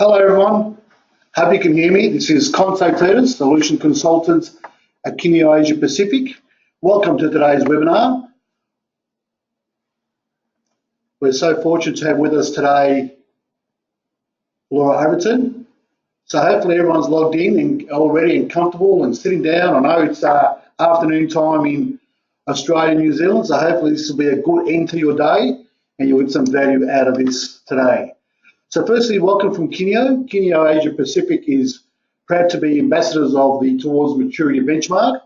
Hello everyone, hope you can hear me. This is Contact Peters, Solution Consultant at Kineo Asia Pacific. Welcome to today's webinar. We're so fortunate to have with us today Laura Overton. So hopefully everyone's logged in and already and comfortable and sitting down. I know it's afternoon time in Australia and New Zealand, so hopefully this will be a good end to your day and you'll get some value out of this today. So firstly, welcome from Kineo. Kineo Asia Pacific is proud to be ambassadors of the Towards Maturity benchmark.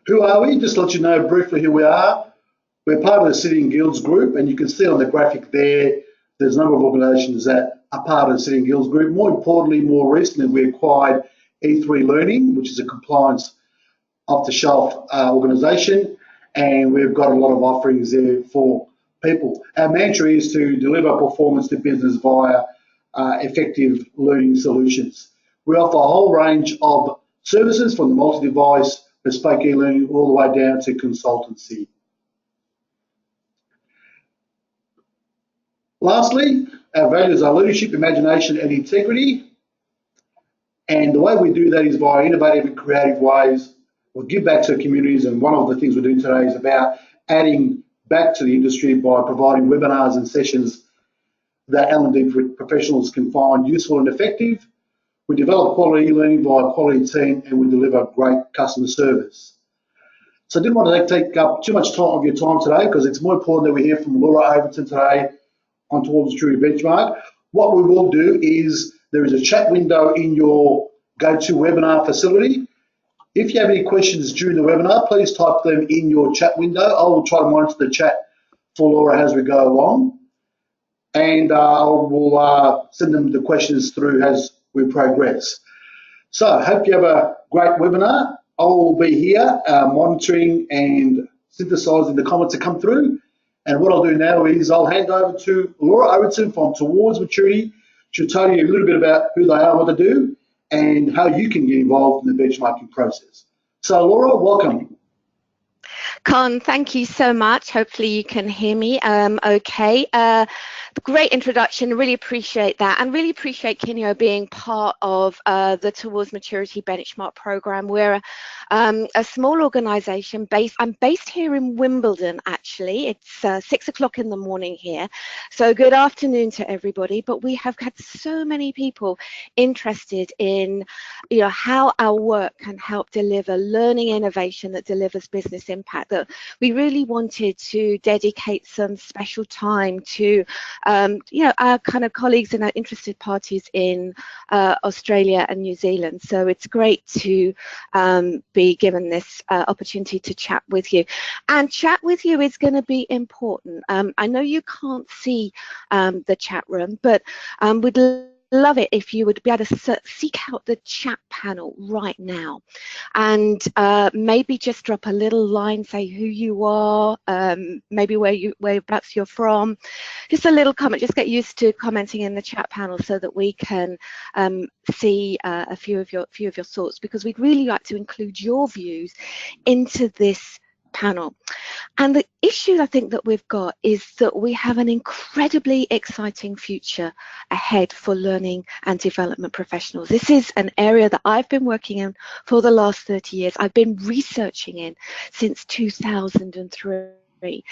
Who are we? Just to let you know briefly who we are. We're part of the City and Guilds Group, and you can see on the graphic there, there's a number of organisations that are part of the City and Guilds Group. More importantly, more recently, we acquired E3 Learning, which is a compliance off-the-shelf organisation, and we've got a lot of offerings there for people. Our mantra is to deliver performance to business via effective learning solutions. We offer a whole range of services from the multi-device, bespoke e-learning, all the way down to consultancy. Lastly, our values are leadership, imagination and integrity. And the way we do that is via innovative and creative ways. We'll give back to communities, and one of the things we're doing today is about adding back to the industry by providing webinars and sessions that L&D professionals can find useful and effective. We develop quality e-learning via a quality team, and we deliver great customer service. So I didn't want to take up too much time of your time today because it's more important that we hear from Laura Overton today on Towards Maturity benchmark. What we will do is there is a chat window in your GoToWebinar facility. If you have any questions during the webinar, please type them in your chat window. I will try to monitor the chat for Laura as we go along, and I will send them the questions through as we progress. So I hope you have a great webinar. I will be here monitoring and synthesising the comments that come through. And what I'll do now is I'll hand over to Laura Overton from Towards Maturity. She'll tell you a little bit about who they are, what they do, and how you can get involved in the benchmarking process. So Laura, welcome. Con, thank you so much. Hopefully you can hear me okay. Great introduction, really appreciate that, and really appreciate Kineo being part of the Towards Maturity benchmark program. We're a small organisation I'm based here in Wimbledon actually. It's 6 o'clock in the morning here, so good afternoon to everybody. But we have had so many people interested in how our work can help deliver learning innovation that delivers business impact, that we really wanted to dedicate some special time to our kind of colleagues and our interested parties in Australia and New Zealand. So it's great to be given this opportunity to chat with you. And chat with you is going to be important. I know you can't see the chat room, but we'd love it if you would be able to seek out the chat panel right now, and maybe just drop a little line, say who you are, maybe whereabouts you're from, just a little comment. Just get used to commenting in the chat panel so that we can see a few of your thoughts, because we'd really like to include your views into this panel. And the issue I think that we've got is that we have an incredibly exciting future ahead for learning and development professionals. This is an area that I've been working in for the last 30 years. I've been researching in since 2003.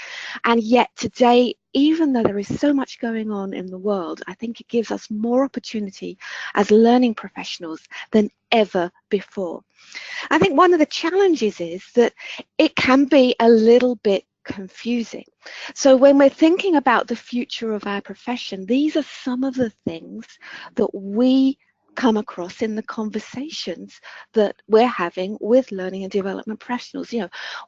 And yet today, even though there is so much going on in the world, I think it gives us more opportunity as learning professionals than ever before. I think one of the challenges is that it can be a little bit confusing. So when we're thinking about the future of our profession, these are some of the things that we come across in the conversations that we're having with learning and development professionals.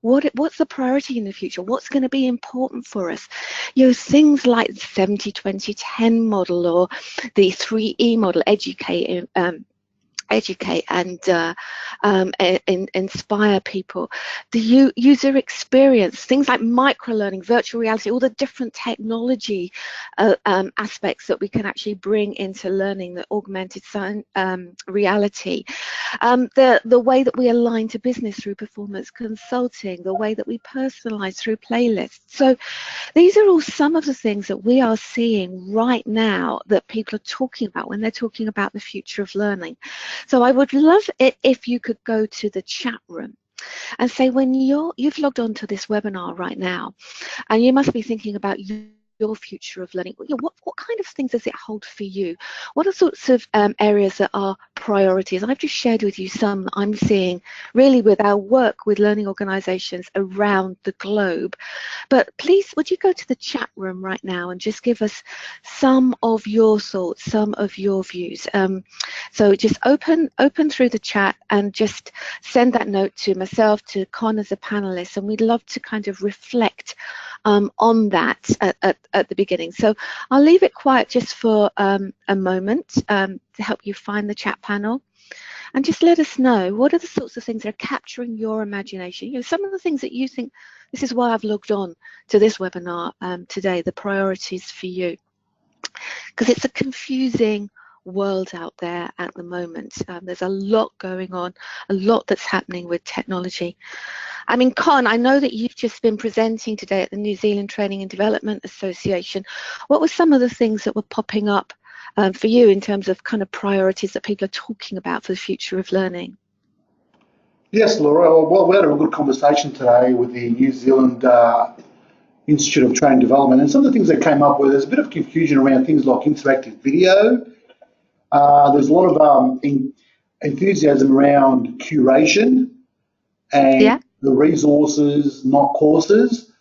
What's the priority in the future? What's going to be important for us? Things like the 70-20-10 model or the 3E model, educate, educate and inspire people. The user experience, things like micro-learning, virtual reality, all the different technology aspects that we can actually bring into learning, the augmented reality, the way that we align to business through performance consulting, the way that we personalize through playlists. So these are all some of the things that we are seeing right now that people are talking about when they're talking about the future of learning. So I would love it if you could go to the chat room and say, when you've logged on to this webinar right now, and you must be thinking about your future of learning. What kind of things does it hold for you? What are sorts of areas that are priorities? I've just shared with you some that I'm seeing really with our work with learning organisations around the globe. But please, would you go to the chat room right now and just give us some of your thoughts, some of your views. So just open through the chat and just send that note to myself, to Con as a panelist, and we'd love to kind of reflect on that at the beginning. So I'll leave it quiet just for a moment to help you find the chat panel, and just let us know what are the sorts of things that are capturing your imagination. You know, some of the things that you think, this is why I've logged on to this webinar today, the priorities for you, because it's a confusing world out there at the moment. There's a lot going on, a lot that's happening with technology. I mean, Con, I know that you've just been presenting today at the New Zealand Training and Development Association. What were some of the things that were popping up for you in terms of kind of priorities that people are talking about for the future of learning? Yes, Laura. Well, we had a good conversation today with the New Zealand Institute of Training and Development, and some of the things that came up with, there's a bit of confusion around things like interactive video. There's a lot of enthusiasm around curation and the resources, not courses.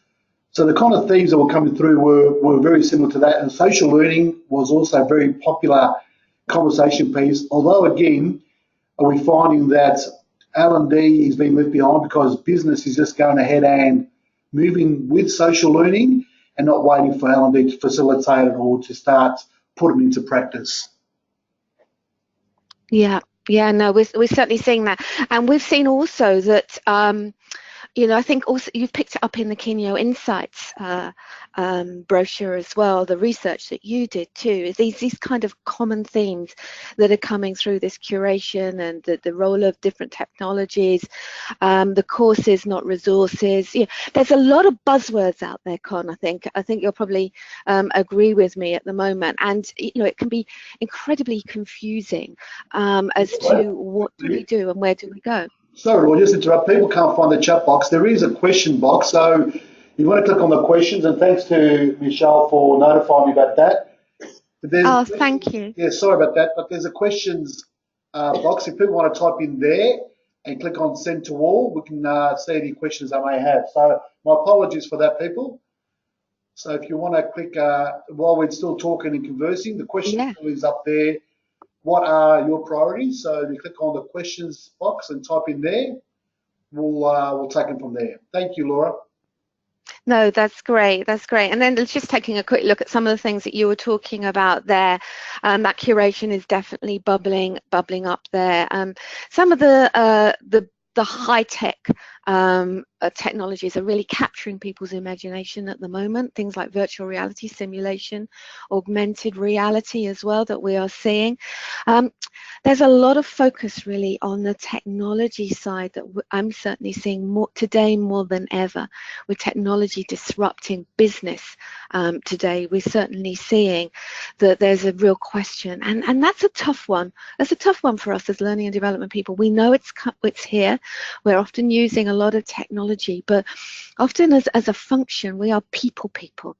So the kind of themes that were coming through were very similar to that. And social learning was also a very popular conversation piece, although again, are we finding that L&D is being left behind because business is just going ahead and moving with social learning and not waiting for L&D to facilitate it or to start putting into practice. Yeah, no, we're certainly seeing that. And we've seen also that, you know, I think also you've picked it up in the Kineo Insights brochure as well, the research that you did too, is these kind of common themes that are coming through this curation and the role of different technologies, the courses, not resources. Yeah, there's a lot of buzzwords out there, Con, I think you'll probably agree with me at the moment. And, you know, it can be incredibly confusing as to what do we do and where do we go. Sorry, Lord, just interrupt. People can't find the chat box. There is a question box, so you want to click on the questions, and thanks to Michelle for notifying me about that. Oh, thank you. Yeah, sorry about that, but there's a questions box. If people want to type in there and click on send to all, we can see any questions they may have. So my apologies for that, people. So if you want to click, while we're still talking and conversing, the question is up there. What are your priorities? So if you click on the questions box and type in there, we'll take it from there. Thank you, Laura. No, that's great. That's great. And then just taking a quick look at some of the things that you were talking about there. That curation is definitely bubbling up there. Some of the high-tech technologies are really capturing people's imagination at the moment. Things like virtual reality simulation, augmented reality as well that we are seeing. There's a lot of focus really on the technology side that I'm certainly seeing more today more than ever, with technology disrupting business today. We're certainly seeing that there's a real question, and that's a tough one. That's a tough one for us as learning and development people. We know it's here. We're often using a lot of technology, but often as a function, we are people.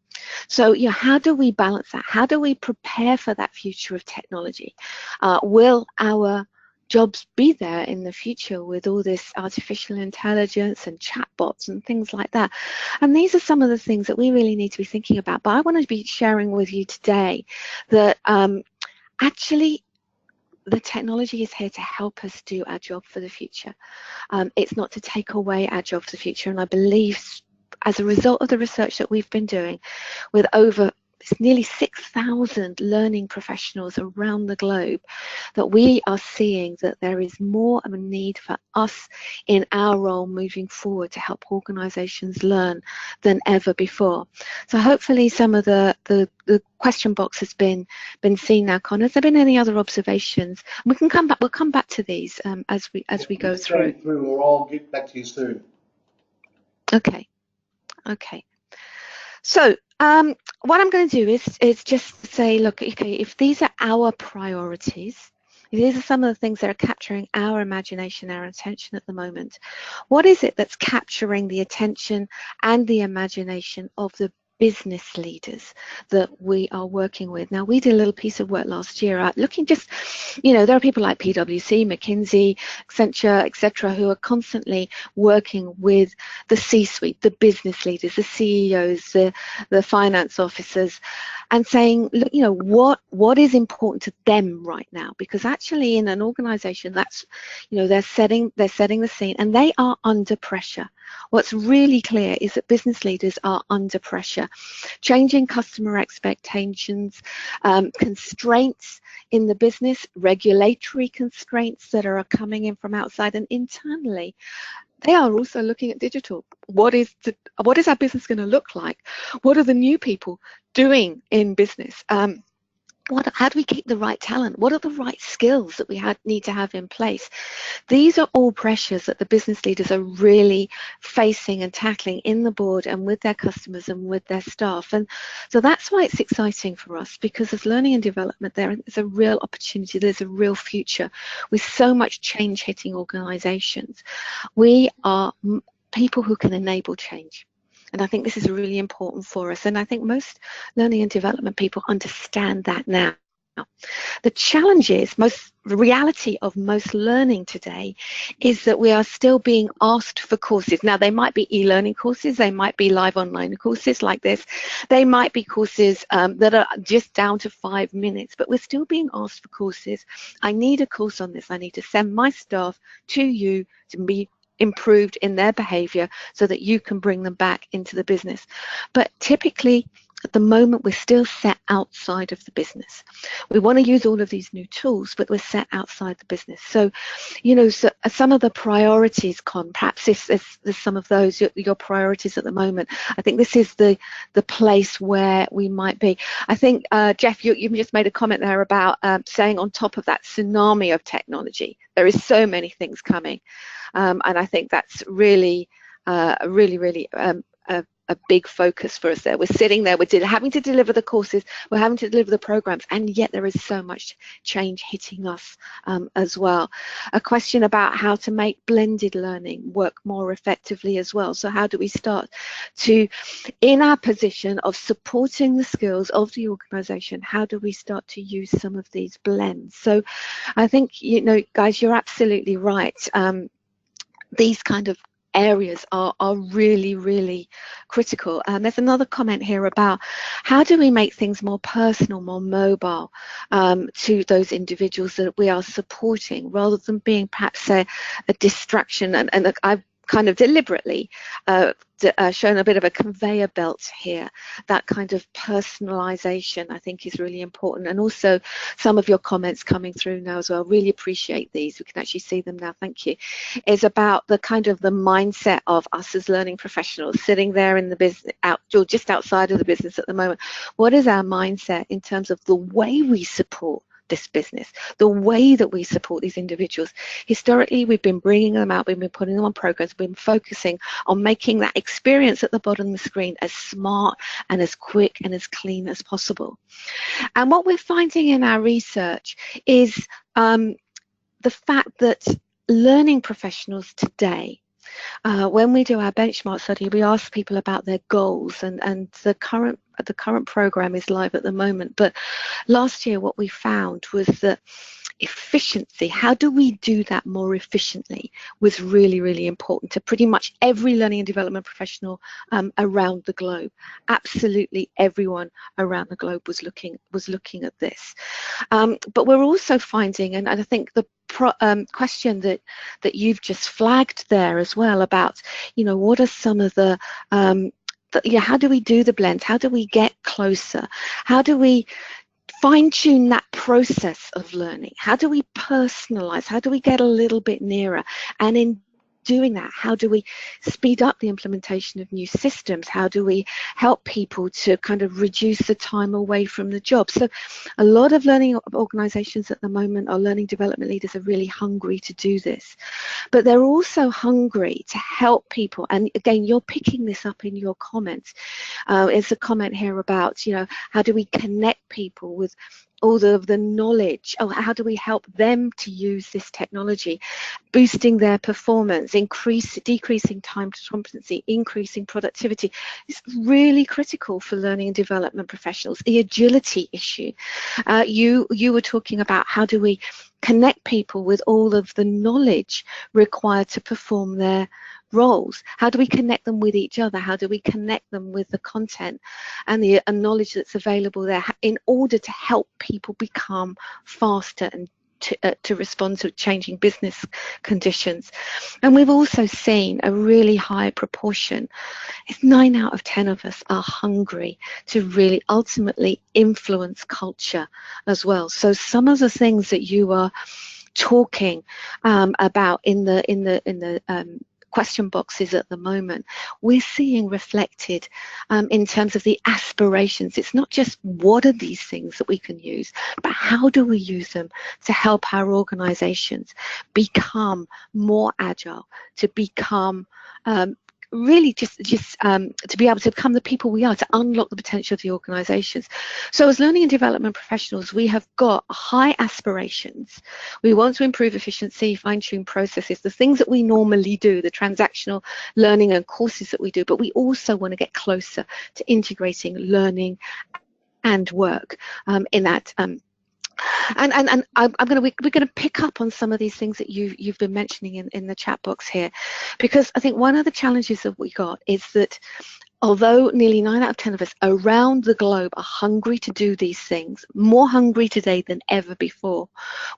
So, you know, how do we balance that? How do we prepare for that future of technology? Will our jobs be there in the future with all this artificial intelligence and chatbots and things like that? And these are some of the things that we really need to be thinking about. But I want to be sharing with you today that actually the technology is here to help us do our job for the future. It's not to take away our job for the future. And I believe, as a result of the research that we've been doing with over it's nearly 6,000 learning professionals around the globe, that we are seeing that there is more of a need for us in our role moving forward to help organisations learn than ever before. So hopefully some of the question box has been seen now. Con, has there been any other observations? We can come back. We'll come back to these as we go through. Or I'll get back to you soon. Okay. Okay. So what I'm going to do is just say, look, okay, if these are our priorities, if these are some of the things that are capturing our imagination, our attention at the moment, what is it that's capturing the attention and the imagination of the business leaders that we are working with? Now, we did a little piece of work last year looking just, there are people like PwC, McKinsey, Accenture, etc., who are constantly working with the C-suite, the business leaders, the CEOs, the finance officers, and saying, look, what is important to them right now? Because actually, in an organization, that's, they're setting the scene, and they are under pressure. What's really clear is that business leaders are under pressure. Changing customer expectations, constraints in the business, regulatory constraints that are coming in from outside, and internally, they are also looking at digital. What is our business going to look like? What are the new people doing in business? How do we keep the right talent? What are the right skills that we need to have in place? These are all pressures that the business leaders are really facing and tackling in the board and with their customers and with their staff. And so that's why it's exciting for us, because as learning and development, there is a real opportunity, there's a real future with so much change hitting organizations. We are people who can enable change. And I think this is really important for us. And I think most learning and development people understand that now. The challenge is, the reality of most learning today is that we are still being asked for courses. Now, they might be e-learning courses, they might be live online courses like this, they might be courses that are just down to 5 minutes, but we're still being asked for courses. I need a course on this. I need to send my staff to you to be improved in their behavior so that you can bring them back into the business. But typically, at the moment, we're still set outside of the business. We want to use all of these new tools, but we're set outside the business. So, so some of the priorities, Con, perhaps if there's some of those, your priorities at the moment, I think this is the place where we might be. I think, Jeff, you just made a comment there about saying on top of that tsunami of technology, there is so many things coming. And I think that's really a big focus for us there. We're sitting there, we're having to deliver the courses, we're having to deliver the programs, and yet there is so much change hitting us as well. A question about how to make blended learning work more effectively as well. So how do we start to, in our position of supporting the skills of the organization, how do we start to use some of these blends? So I think, guys, you're absolutely right. These kind of areas are really, really critical. There's another comment here about how do we make things more personal, more mobile to those individuals that we are supporting, rather than being perhaps a distraction. And I've kind of deliberately shown a bit of a conveyor belt here. That kind of personalization, I think, is really important. And also some of your comments coming through now as well, really appreciate these. We can actually see them now, thank you. Is about the kind of the mindset of us as learning professionals sitting there in the business, just outside of the business at the moment. What is our mindset in terms of the way we support this business, the way that we support these individuals? Historically, we've been bringing them out, we've been putting them on programs, we've been focusing on making that experience at the bottom of the screen as smart and as quick and as clean as possible. And what we're finding in our research is the fact that learning professionals today, when we do our benchmark study, we ask people about their goals, and the current program is live at the moment. But last year, what we found was that efficiency, how do we do that more efficiently, was really, really important to pretty much every learning and development professional around the globe. Absolutely everyone around the globe was looking at this. But we're also finding, and I think the question that you've just flagged there as well about, what are some of the how do we do the blends? How do we get closer? How do we fine-tune that process of learning? How do we personalize? How do we get a little bit nearer? And in doing that, how do we speed up the implementation of new systems? How do we help people to kind of reduce the time away from the job? So a lot of learning organizations at the moment, our learning development leaders are really hungry to do this, but they're also hungry to help people. And again, you're picking this up in your comments. It's a comment here about, how do we connect people with all of the knowledge? How do we help them to use this technology, boosting their performance, decreasing time to competency, increasing productivity? It's really critical for learning and development professionals. The agility issue. You were talking about how do we connect people with all of the knowledge required to perform their roles. How do we connect them with each other? How do we connect them with the content and the knowledge that's available there in order to help people become faster and to respond to changing business conditions? And we've also seen a really high proportion. It's 9 out of 10 of us are hungry to really ultimately influence culture as well. So some of the things that you are talking about in the question boxes at the moment, we're seeing reflected in terms of the aspirations. It's not just what are these things that we can use, but how do we use them to help our organizations become more agile, to become really just to be able to become the people we are, to unlock the potential of the organizations. So as learning and development professionals, we have got high aspirations. We want to improve efficiency, fine-tune processes, the things that we normally do, the transactional learning and courses that we do, but we also want to get closer to integrating learning and work in that. And we're going to pick up on some of these things that you've been mentioning in the chat box here, because I think one of the challenges that we got is that although nearly 9 out of 10 of us around the globe are hungry to do these things, more hungry today than ever before,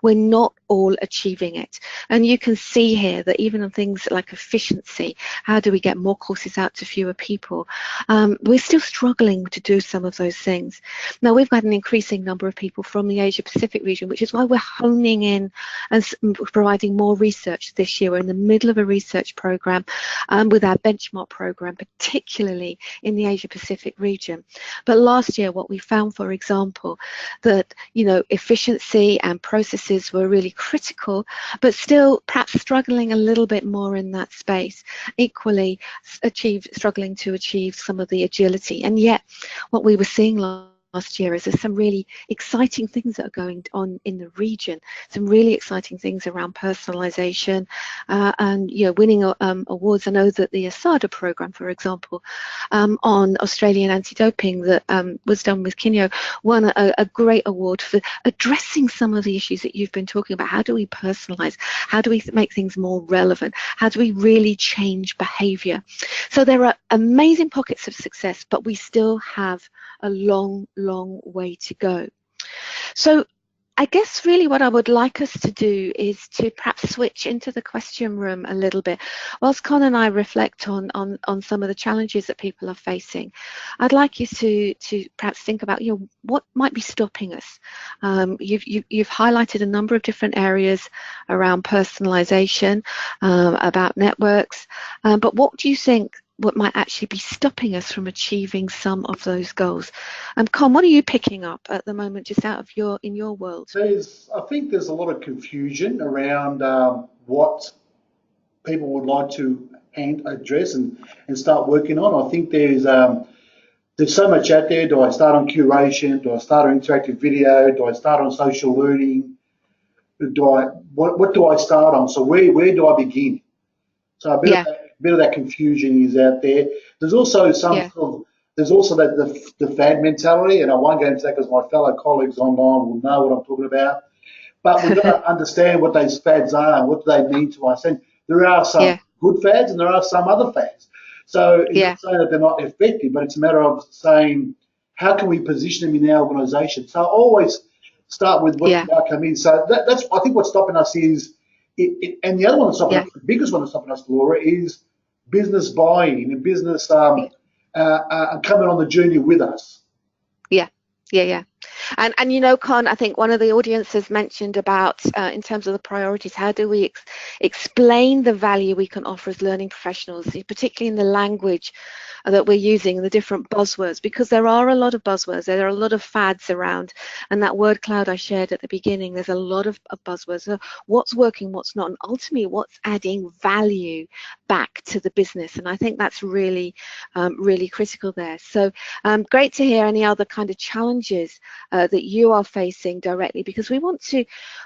we're not all achieving it. And you can see here that even on things like efficiency, how do we get more courses out to fewer people, we're still struggling to do some of those things. Now, we've got an increasing number of people from the Asia Pacific region, which is why we're honing in and providing more research this year. We're in the middle of a research program with our benchmark program, particularly in the Asia Pacific region. But last year, what we found, for example, that efficiency and processes were really critical, but still perhaps struggling a little bit more in that space. Equally, struggling to achieve some of the agility. And yet, what we were seeing last year is there's some really exciting things that are going on in the region, some really exciting things around personalization and winning awards. I know that the ASADA program, for example, on Australian anti-doping that was done with Kinyo, won a great award for addressing some of the issues that you've been talking about. How do we personalize? How do we make things more relevant? How do we really change behavior? So there are amazing pockets of success, but we still have a long way to go. So I guess really what I would like us to do is to perhaps switch into the question room a little bit. Whilst Con and I reflect on some of the challenges that people are facing, I'd like you to perhaps think about what might be stopping us. You've highlighted a number of different areas around personalization, about networks, but what do you think what might actually be stopping us from achieving some of those goals? Con, what are you picking up at the moment, just out of in your world? I think there's a lot of confusion around what people would like to address and start working on. I think there's so much out there. Do I start on curation? Do I start on interactive video? Do I start on social learning? What do I start on? So where do I begin? So a bit of that confusion is out there. There's also there's also the fad mentality, and I won't go into that because my fellow colleagues online will know what I'm talking about. But we've got to understand what those fads are and what they mean to us. And there are some good fads and there are some other fads. So it's not saying that they're not effective, but it's a matter of saying how can we position them in our organisation. So I always start with what the outcome is. So that's I think what's stopping us is. And the other one that's stopping us, the biggest one that's stopping us, Laura, is business buy-in and business coming on the journey with us. Yeah. And you know, Con, I think one of the audiences mentioned about in terms of the priorities, how do we explain the value we can offer as learning professionals, particularly in the language that we're using, the different buzzwords, because there are a lot of buzzwords, there are a lot of fads around, and that word cloud I shared at the beginning, there's a lot of buzzwords. So what's working, what's not, and ultimately what's adding value back to the business, and I think that's really, really critical there. So great to hear any other kind of challenges that you are facing directly, because we want to,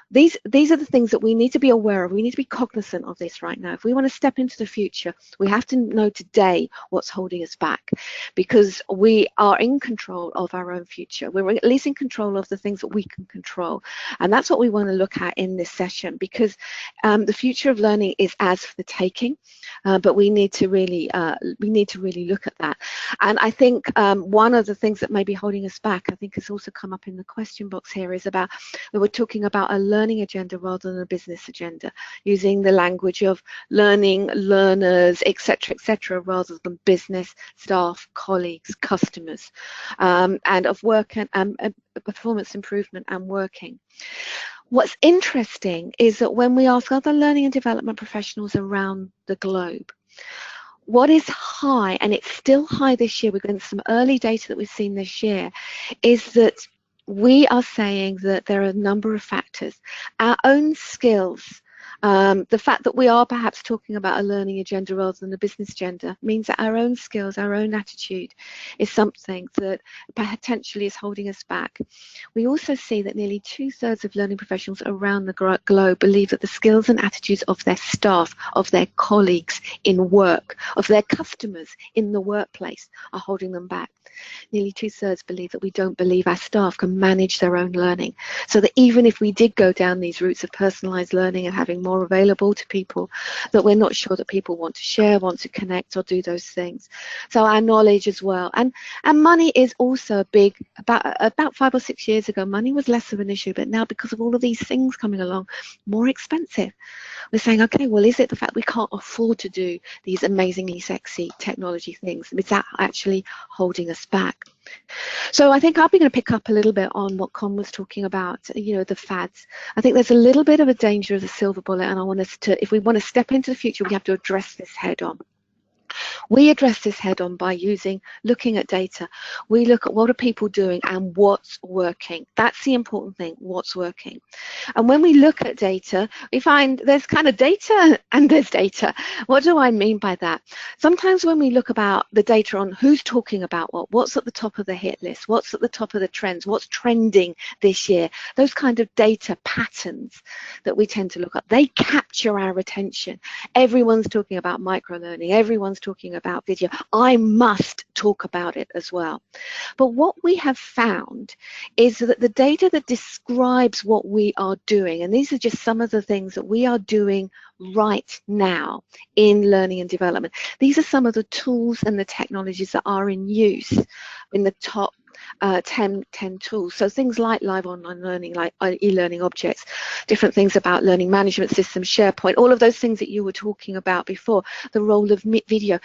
these are the things that we need to be aware of. We need to be cognizant of this right now. If we want to step into the future, we have to know today what's holding us back, because we are in control of our own future. We're at least in control of the things that we can control, and that's what we want to look at in this session, because the future of learning is as for the taking, but we need to really look at that. And I think one of the things that may be holding us back, I think has also come up in the question box here, is about that we're talking about a learning agenda rather than a business agenda, using the language of learning, learners, etc., rather than business, staff, colleagues, customers, and of work and performance improvement and working. What's interesting is that when we ask other learning and development professionals around the globe, what is high, and it's still high this year, we're getting some early data that we've seen this year, is that we are saying that there are a number of factors. Our own skills, the fact that we are perhaps talking about a learning agenda rather than a business agenda, means that our own skills, our own attitude is something that potentially is holding us back. We also see that nearly 2/3 of learning professionals around the globe believe that the skills and attitudes of their staff, of their colleagues in work, of their customers in the workplace are holding them back. Nearly 2/3 believe that we don't believe our staff can manage their own learning. So that even if we did go down these routes of personalised learning and having more available to people, that we're not sure that people want to share, want to connect, or do those things. So our knowledge as well. And money is also a big, about 5 or 6 years ago, money was less of an issue, but now because of all of these things coming along, more expensive. We're saying, okay, well, is it the fact we can't afford to do these amazingly sexy technology things? Is that actually holding us back? So I think I'll be going to pick up a little bit on what Con was talking about, you know, the fads. I think there's a little bit of a danger of a silver bullet, and I want us to, if we want to step into the future, we have to address this head on. We address this head on by looking at data. We look at what are people doing and what's working. That's the important thing, what's working. And when we look at data, we find there's kind of data and there's data. What do I mean by that? Sometimes when we look about the data on who's talking about what's at the top of the hit list, what's at the top of the trends, what's trending this year, those kind of data patterns that we tend to look at, they capture our attention. Everyone's talking about microlearning, everyone's talking about video. I must talk about it as well. But what we have found is that the data that describes what we are doing, and these are just some of the things that we are doing right now in learning and development. These are some of the tools and the technologies that are in use in the top 10 tools. So things like live online learning, like e-learning objects, different things about learning management systems, SharePoint, all of those things that you were talking about before, the role of video.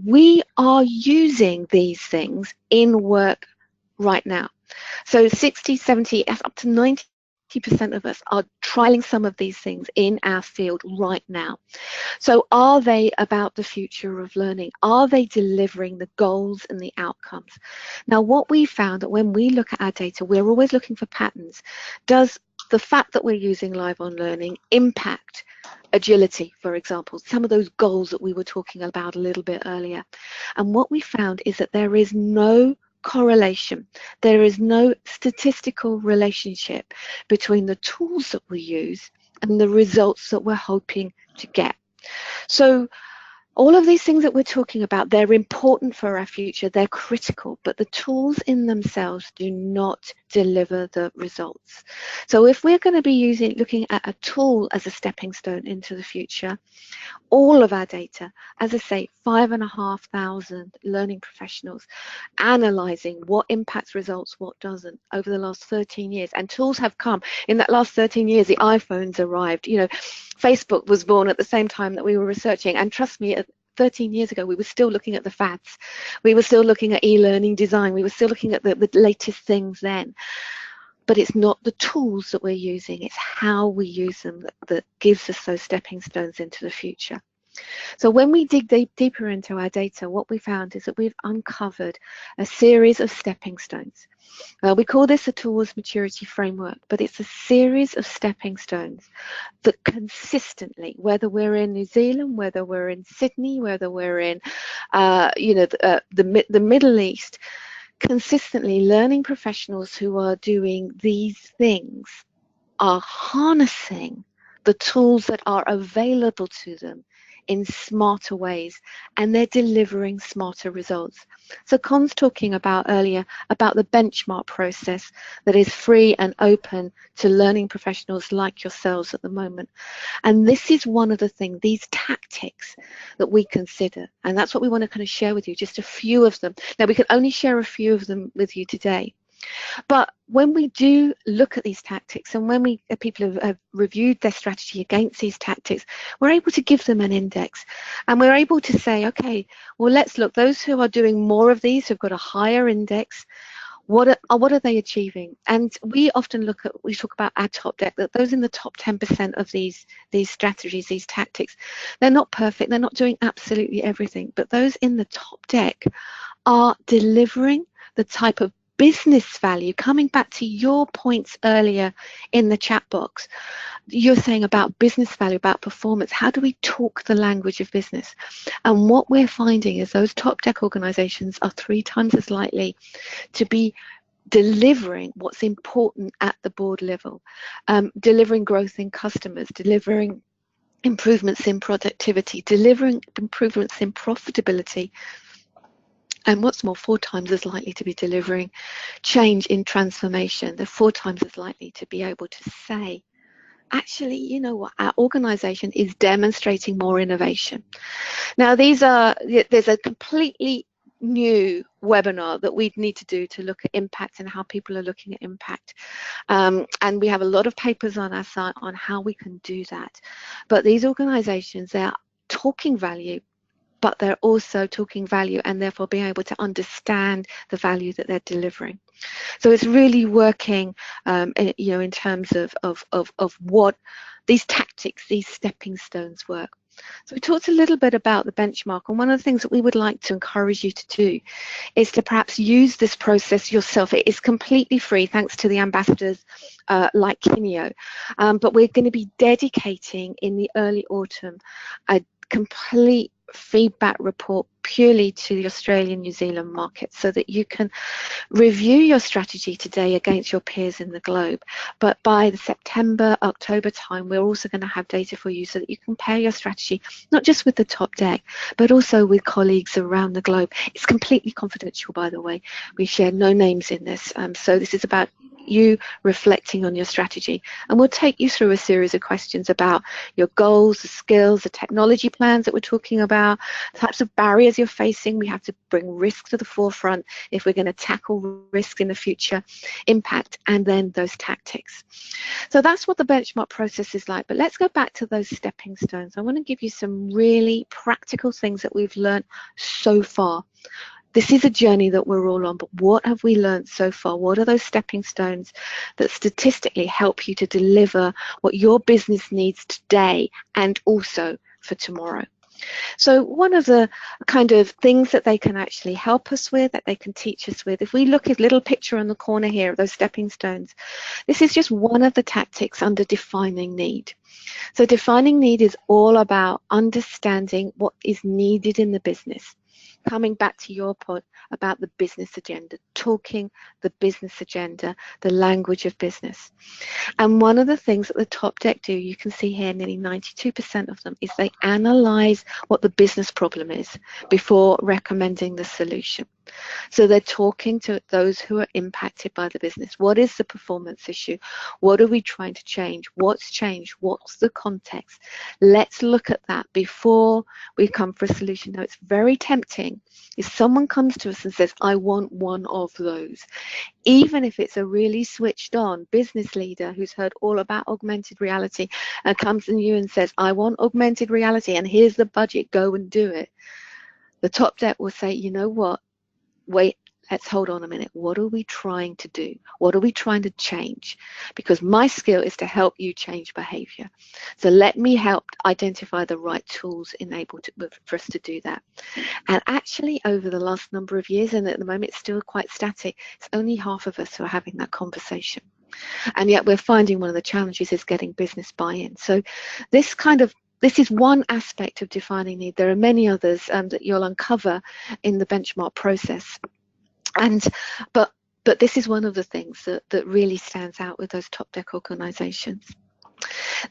We are using these things in work right now. So 60, 70, up to 90% of us are trialing some of these things in our field right now. So are they about the future of learning? Are they delivering the goals and the outcomes? Now, what we found that when we look at our data, we're always looking for patterns. Does the fact that we're using live on learning impact agility, for example, some of those goals that we were talking about a little bit earlier? And what we found is that there is no correlation. There is no statistical relationship between the tools that we use and the results that we're hoping to get. So all of these things that we're talking about, they're important for our future, they're critical, but the tools in themselves do not deliver the results. So if we're going to be looking at a tool as a stepping stone into the future, all of our data, as I say, 5,500 learning professionals analysing what impacts results, what doesn't, over the last 13 years. And tools have come. In that last 13 years, the iPhones arrived. You know, Facebook was born at the same time that we were researching. And trust me, 13 years ago, we were still looking at the fads. We were still looking at e-learning design. We were still looking at the latest things then. But it's not the tools that we're using, it's how we use them that gives us those stepping stones into the future. So when we dig deeper into our data, what we found is that we've uncovered a series of stepping stones. We call this a Towards Maturity framework, but it's a series of stepping stones that consistently, whether we're in New Zealand, whether we're in Sydney, whether we're in the Middle East, consistently learning professionals who are doing these things are harnessing the tools that are available to them in smarter ways, and they're delivering smarter results. So Con's talking about earlier about the benchmark process that is free and open to learning professionals like yourselves at the moment. And this is one of the things, these tactics that we consider, and that's what we want to kind of share with you, just a few of them. Now, we can only share a few of them with you today. But when we do look at these tactics, and when people have reviewed their strategy against these tactics, we're able to give them an index, and we're able to say, okay, well, let's look, those who are doing more of these, who've got a higher index, what are they achieving? And we often we talk about our top deck, that those in the top 10% of these strategies, these tactics, they're not perfect, they're not doing absolutely everything, but those in the top deck are delivering the type of business value. Coming back to your points earlier in the chat box, you're saying about business value, about performance. How do we talk the language of business? And what we're finding is those top deck organizations are 3 times as likely to be delivering what's important at the board level, delivering growth in customers, delivering improvements in productivity, delivering improvements in profitability, and what's more, 4 times as likely to be delivering change in transformation. They're 4 times as likely to be able to say, actually, you know what, our organization is demonstrating more innovation. Now, there's a completely new webinar that we need to do to look at impact and how people are looking at impact. And we have a lot of papers on our site on how we can do that. But these organizations, they're talking value, but they're also talking value and therefore being able to understand the value that they're delivering. So it's really working, in terms of what these tactics, these stepping stones work. So we talked a little bit about the benchmark, and one of the things that we would like to encourage you to do is to perhaps use this process yourself. It is completely free, thanks to the ambassadors like Kineo, but we're going to be dedicating in the early autumn a complete feedback report purely to the Australian New Zealand market, so that you can review your strategy today against your peers in the globe. But by the September, October time, we're also going to have data for you so that you compare your strategy, not just with the top deck, but also with colleagues around the globe. It's completely confidential, by the way. We share no names in this. So this is about you reflecting on your strategy, and we'll take you through a series of questions about your goals, the skills, the technology plans that we're talking about, types of barriers you're facing. We have to bring risk to the forefront if we're going to tackle risk in the future, impact, and then those tactics. So that's what the benchmark process is like. But let's go back to those stepping stones. I want to give you some really practical things that we've learned so far. This is a journey that we're all on, but what have we learned so far? What are those stepping stones that statistically help you to deliver what your business needs today and also for tomorrow? So one of the kind of things that they can actually help us with, that they can teach us with, if we look at a little picture on the corner here of those stepping stones, this is just one of the tactics under defining need. So defining need is all about understanding what is needed in the business. Coming back to your point about the business agenda, talking the business agenda, the language of business. And one of the things that the top deck do, you can see here nearly 92% of them, is they analyze what the business problem is before recommending the solution. So they're talking to those who are impacted by the business. What is the performance issue? What are we trying to change? What's changed? What's the context? Let's look at that before we come for a solution. Now, it's very tempting if someone comes to us and says, I want one of those. Even if it's a really switched on business leader who's heard all about augmented reality and comes to you and says, I want augmented reality and here's the budget, go and do it. The top deck will say, you know what? Wait, let's hold on a minute. What are we trying to do? What are we trying to change? Because my skill is to help you change behavior. So let me help identify the right tools for us to do that. And actually, over the last number of years, and at the moment it's still quite static, it's only half of us who are having that conversation. And yet we're finding one of the challenges is getting business buy-in. So this is one aspect of defining need. There are many others that you'll uncover in the benchmark process. But this is one of the things that really stands out with those top deck organizations.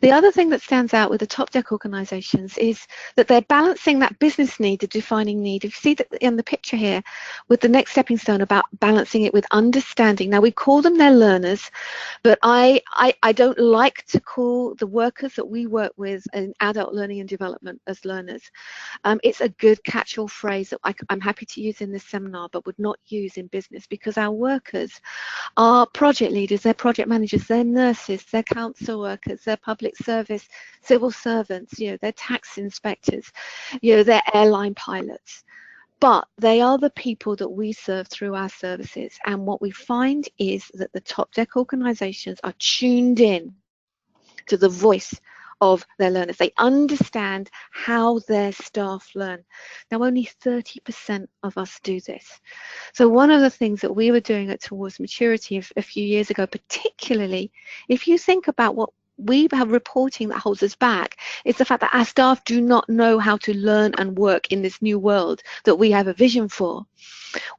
The other thing that stands out with the top deck organizations is that they're balancing that business need, the defining need. If you see that in the picture here with the next stepping stone about balancing it with understanding. Now we call them their learners, but I don't like to call the workers that we work with in adult learning and development as learners. It's a good catch-all phrase that I'm happy to use in this seminar, but would not use in business, because our workers are project leaders, they're project managers, they're nurses, they're council workers, they're public service, civil servants, they're tax inspectors, they're airline pilots. But they are the people that we serve through our services. And what we find is that the top deck organizations are tuned in to the voice of their learners. They understand how their staff learn. Now, only 30% of us do this. So one of the things that we were doing at Towards Maturity a few years ago, particularly if you think about what we have reporting that holds us back, is the fact that our staff do not know how to learn and work in this new world that we have a vision for.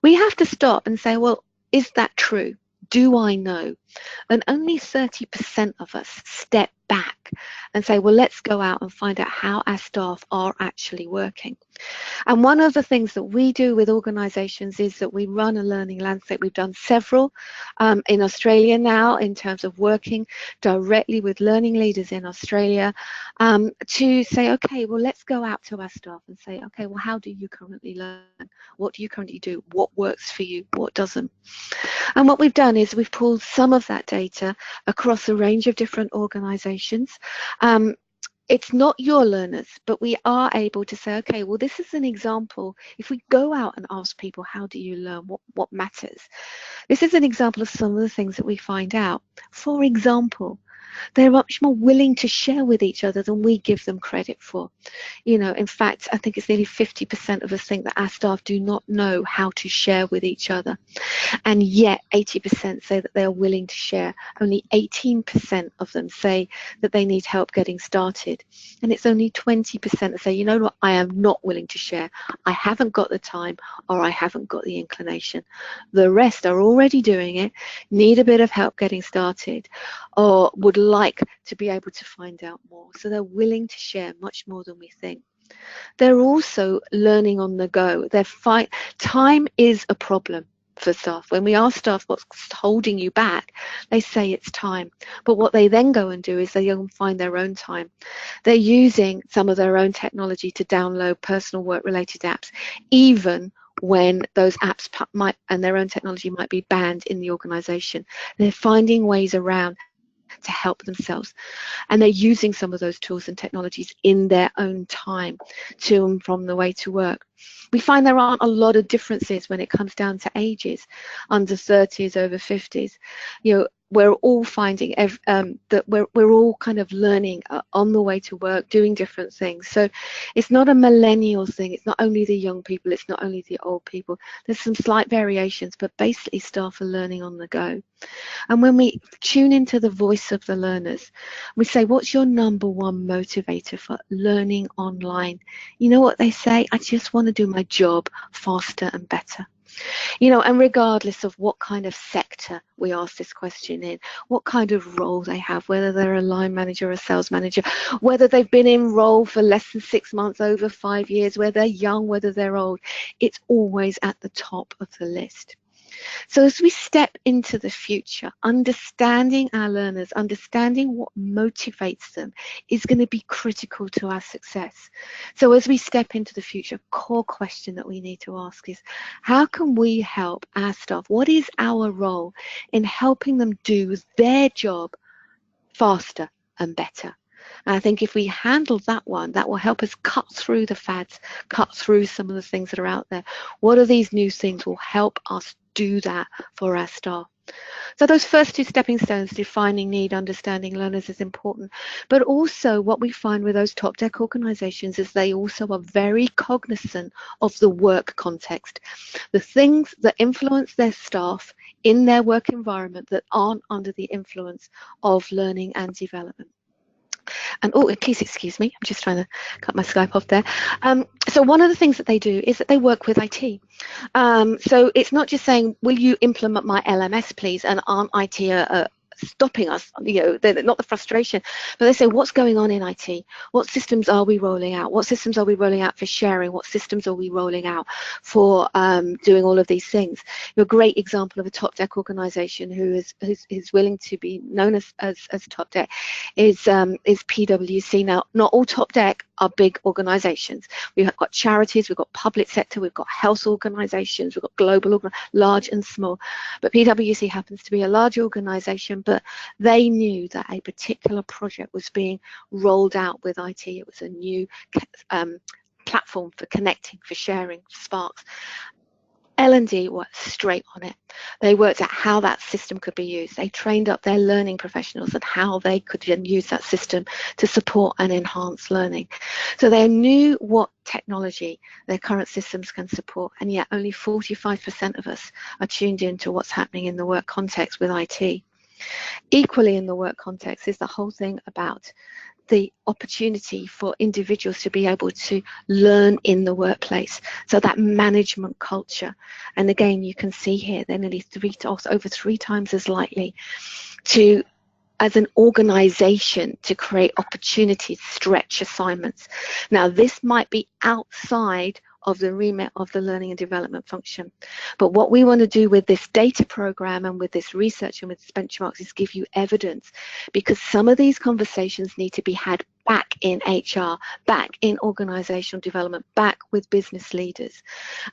We have to stop and say, well, is that true? Do I know? And only 30% of us step back and say, well, let's go out and find out how our staff are actually working. And one of the things that we do with organizations is that we run a learning landscape. We've done several in Australia now, in terms of working directly with learning leaders in Australia to say, okay, well, let's go out to our staff and say, okay, well, how do you currently learn? What do you currently do? What works for you? What doesn't? And what we've done is we've pulled some of that data across a range of different organizations. It's not your learners, but we are able to say, okay, well, this is an example. If we go out and ask people, how do you learn? What matters? This is an example of some of the things that we find out. For example, they're much more willing to share with each other than we give them credit for. In fact, I think it's nearly 50% of us think that our staff do not know how to share with each other. And yet 80% say that they are willing to share. Only 18% of them say that they need help getting started. And it's only 20% that say, you know what, I am not willing to share. I haven't got the time, or I haven't got the inclination. The rest are already doing it, need a bit of help getting started, or would like to be able to find out more. So they're willing to share much more than we think. They're also learning on the go. Time is a problem for staff. When we ask staff what's holding you back, they say it's time. But what they then go and do is they go and find their own time. They're using some of their own technology to download personal work-related apps, even when those apps and their own technology might be banned in the organization. They're finding ways around to help themselves, and they're using some of those tools and technologies in their own time to and from the way to work. We find there aren't a lot of differences when it comes down to ages, under 30s, over 50s. We're all finding that we're all kind of learning on the way to work, doing different things. So it's not a millennial thing. It's not only the young people. It's not only the old people. There's some slight variations, but basically staff are learning on the go. And when we tune into the voice of the learners, we say, what's your number one motivator for learning online? You know what they say? I just want to do my job faster and better. And regardless of what kind of sector we ask this question in, what kind of role they have, whether they're a line manager or a sales manager, whether they've been in role for less than 6 months, over 5 years, whether they're young, whether they're old, it's always at the top of the list. So as we step into the future, understanding our learners, understanding what motivates them is going to be critical to our success. So as we step into the future, core question that we need to ask is, how can we help our staff? What is our role in helping them do their job faster and better? And I think if we handle that one, that will help us cut through the fads, cut through some of the things that are out there. What are these new things will help us do that for our staff? So those first 2 stepping stones, defining need, understanding learners, is important. But also what we find with those top deck organizations is they also are very cognizant of the work context, the things that influence their staff in their work environment that aren't under the influence of learning and development. And please excuse me, I'm just trying to cut my Skype off there. So one of the things that they do is that they work with IT. So it's not just saying, will you implement my LMS, please? And aren't IT stopping us? They're not the frustration, but they say, what's going on in IT? What systems are we rolling out? What systems are we rolling out for sharing? What systems are we rolling out for doing all of these things? A great example of a top deck organization who is willing to be known as top deck is PwC. Now, not all top deck are big organizations. We've got charities, we've got public sector, we've got health organizations, we've got global, large and small. But PwC happens to be a large organization, but they knew that a particular project was being rolled out with IT. It was a new platform for connecting, for sharing, Sparks. L&D worked straight on it. They worked out how that system could be used. They trained up their learning professionals and how they could then use that system to support and enhance learning. So they knew what technology their current systems can support, and yet only 45% of us are tuned into what's happening in the work context with IT. Equally in the work context is the whole thing about the opportunity for individuals to be able to learn in the workplace. So that management culture. And again, you can see here, they're nearly over 3 times as likely to, as an organization, to create opportunities, stretch assignments. Now, this might be outside of the remit of the learning and development function. But what we want to do with this data program and with this research and with this benchmarks is give you evidence, because some of these conversations need to be had back in HR, back in organizational development, back with business leaders.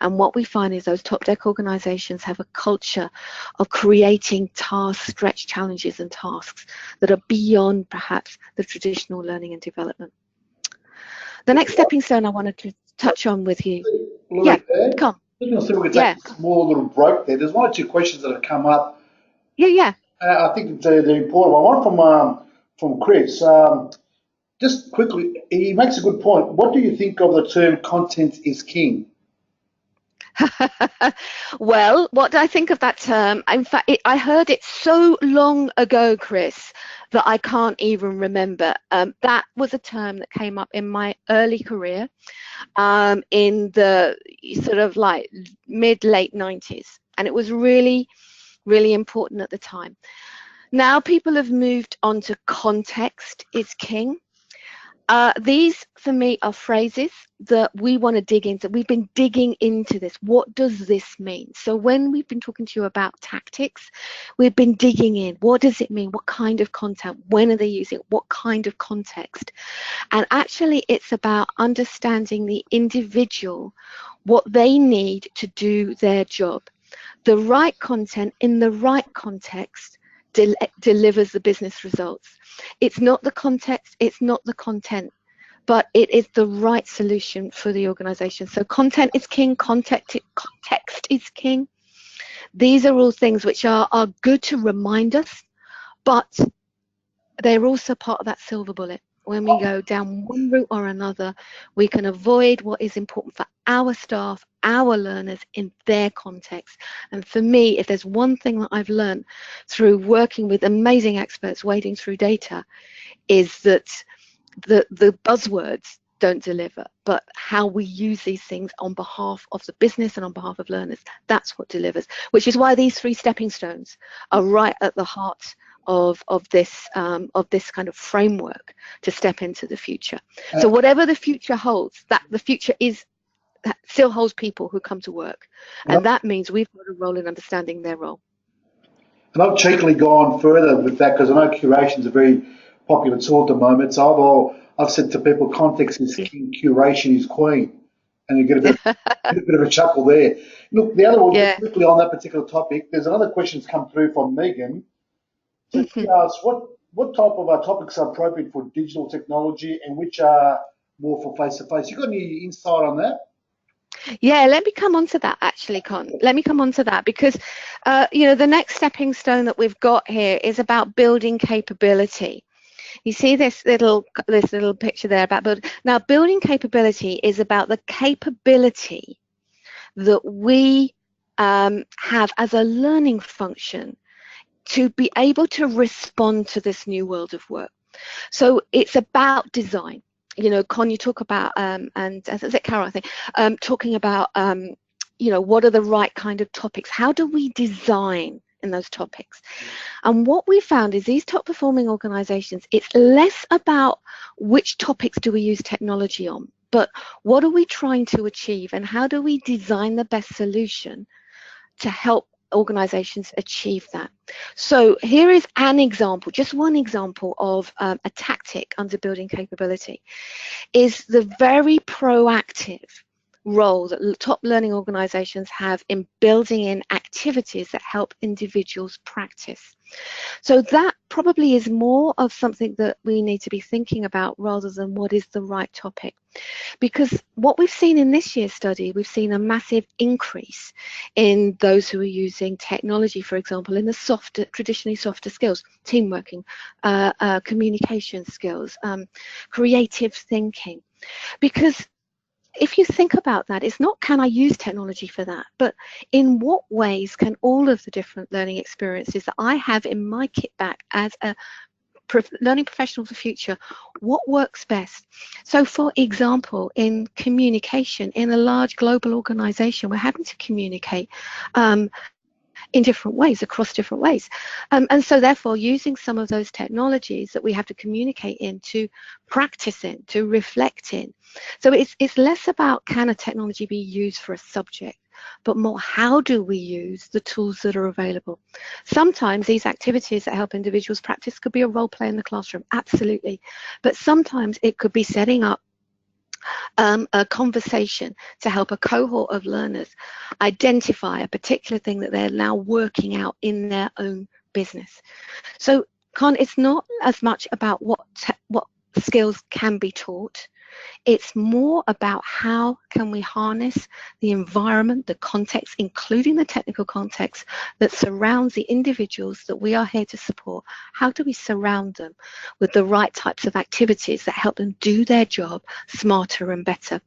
And what we find is those top deck organizations have a culture of creating tasks, stretch challenges and tasks that are beyond perhaps the traditional learning and development. The next stepping stone I wanted to touch on with you. Louise, come. I'm just going to see if we can take a small little break there. There's 1 or 2 questions that have come up. Yeah. I think they're important. One from Chris. Just quickly, he makes a good point. What do you think of the term "content is king"? Well, what do I think of that term? In fact, I heard it so long ago, Chris, that I can't even remember. That was a term that came up in my early career, in the sort of like mid-late 90s. And it was really, really important at the time. Now people have moved on to context is king. These, for me, are phrases that we want to dig into. We've been digging into this. What does this mean? So when we've been talking to you about tactics, we've been digging in. What does it mean? What kind of content? When are they using it? What kind of context? And actually, it's about understanding the individual, what they need to do their job. The right content in the right context delivers the business results. It's not the context, it's not the content, but it is the right solution for the organization. So content is king, context is king. These are all things which are good to remind us, but they're also part of that silver bullet. When we go down one route or another, we can avoid what is important for our staff, our learners in their context. And for me, if there's one thing that I've learned through working with amazing experts wading through data, is that the buzzwords don't deliver, but how we use these things on behalf of the business and on behalf of learners, that's what delivers, which is why these 3 stepping stones are right at the heart of this kind of framework to step into the future. So whatever the future holds, that the future is that still holds people who come to work, and that means we've got a role in understanding their role. And I've cheekily gone further with that because I know curation is a very popular tool at the moment. So I've said to people, context is king, curation is queen, and you get a bit of a chuckle there. Look, the other one, just quickly on that particular topic, there's another question that's come through from Megan. So she asks, what type of topics are appropriate for digital technology and which are more for face-to-face? You got any insight on that? Yeah, let me come on to that actually, Con. Let me come on to that because, the next stepping stone that we've got here is about building capability. You see this little picture there about building capability is about the capability that we have as a learning function to be able to respond to this new world of work. So it's about design. Con, you talk about, and is it Carol, I think, talking about, what are the right kind of topics? How do we design in those topics? And what we found is these top performing organizations, it's less about which topics do we use technology on, but what are we trying to achieve and how do we design the best solution to help organizations achieve that. So here is an example, just one example of a tactic under building capability, is the very proactive role that top learning organizations have in building in activities that help individuals practice. So that probably is more of something that we need to be thinking about rather than what is the right topic. Because what we've seen in this year's study, we've seen a massive increase in those who are using technology, for example, in the traditionally softer skills, team working, communication skills, creative thinking. Because if you think about that, it's not can I use technology for that, but in what ways can all of the different learning experiences that I have in my kit bag as a learning professional of the future, what works best? So for example, in communication, in a large global organization, we're having to communicate in different ways, across different ways. And so therefore, using some of those technologies that we have to communicate in, to practice in, to reflect in. So it's less about can a technology be used for a subject, but more how do we use the tools that are available. Sometimes these activities that help individuals practice could be a role play in the classroom, absolutely. But sometimes it could be setting up a conversation to help a cohort of learners identify a particular thing that they're now working out in their own business. So, Con, it's not as much about what skills can be taught. It's more about how can we harness the environment, the context, including the technical context that surrounds the individuals that we are here to support. How do we surround them with the right types of activities that help them do their job smarter and better?